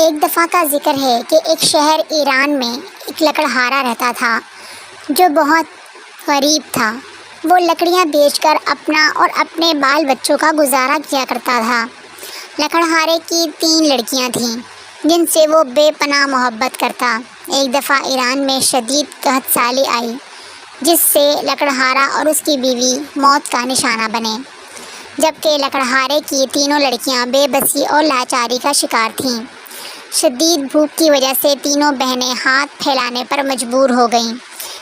ایک دفعہ کا ذکر ہے کہ ایک شہر ایران میں ایک لکڑہارا رہتا تھا جو بہت غریب تھا۔ وہ لکڑیاں بیچ کر اپنا اور اپنے بال بچوں کا گزارا کیا کرتا تھا۔ لکڑہارے کی 3 لڑکیاں تھیں جن سے وہ بے پناہ محبت کرتا۔ ایک دفعہ ایران میں شدید قحط سالی آئی جس سے لکڑہارا اور اس کی بیوی موت کا نشانہ بنے، جبکہ لکڑہارے کی 3 لڑکیاں بے بسی اور لاچاری کا شکار تھیں۔ شدید بھوک کی وجہ سے تینوں بہنیں ہاتھ پھیلانے پر مجبور ہو گئیں۔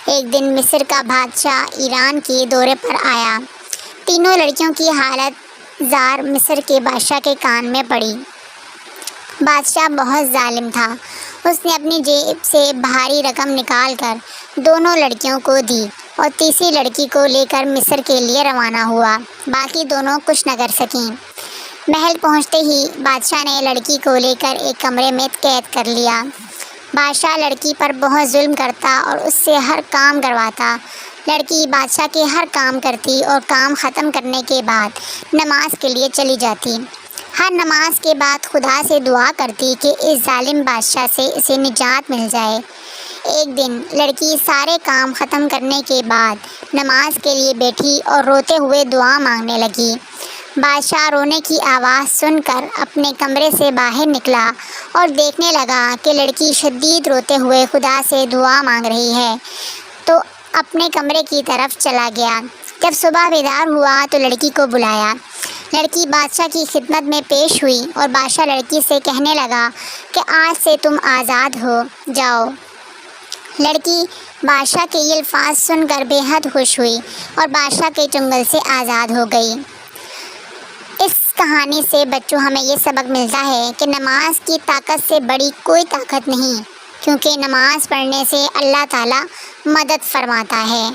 ایک دن مصر کا بادشاہ ایران کے دورے پر آیا۔ تینوں لڑکیوں کی حالت زار مصر کے بادشاہ کے کان میں پڑی۔ بادشاہ بہت ظالم تھا۔ اس نے اپنی جیب سے بھاری رقم نکال کر دونوں لڑکیوں کو دی اور تیسری لڑکی کو لے کر مصر کے لیے روانہ ہوا۔ باقی دونوں کچھ نہ کر سکیں۔ محل پہنچتے ہی بادشاہ نے لڑکی کو لے کر ایک کمرے میں قید کر لیا۔ بادشاہ لڑکی پر بہت ظلم کرتا اور اس سے ہر کام کرواتا۔ لڑکی بادشاہ کے ہر کام کرتی اور کام ختم کرنے کے بعد نماز کے لیے چلی جاتی۔ ہر نماز کے بعد خدا سے دعا کرتی کہ اس ظالم بادشاہ سے اسے نجات مل جائے۔ ایک دن لڑکی سارے کام ختم کرنے کے بعد نماز کے لیے بیٹھی اور روتے ہوئے دعا مانگنے لگی۔ بادشاہ رونے کی آواز سن کر اپنے کمرے سے باہر نکلا اور دیکھنے لگا کہ لڑکی شدید روتے ہوئے خدا سے دعا مانگ رہی ہے، تو اپنے کمرے کی طرف چلا گیا۔ جب صبح بیدار ہوا تو لڑکی کو بلایا۔ لڑکی بادشاہ کی خدمت میں پیش ہوئی اور بادشاہ لڑکی سے کہنے لگا کہ آج سے تم آزاد ہو جاؤ۔ لڑکی بادشاہ کے یہ الفاظ سن کر بے حد خوش ہوئی اور بادشاہ کے چنگل سے آزاد ہو گئی۔ اس کہانی سے بچوں ہمیں یہ سبق ملتا ہے کہ نماز کی طاقت سے بڑی کوئی طاقت نہیں، کیونکہ نماز پڑھنے سے اللہ تعالیٰ مدد فرماتا ہے۔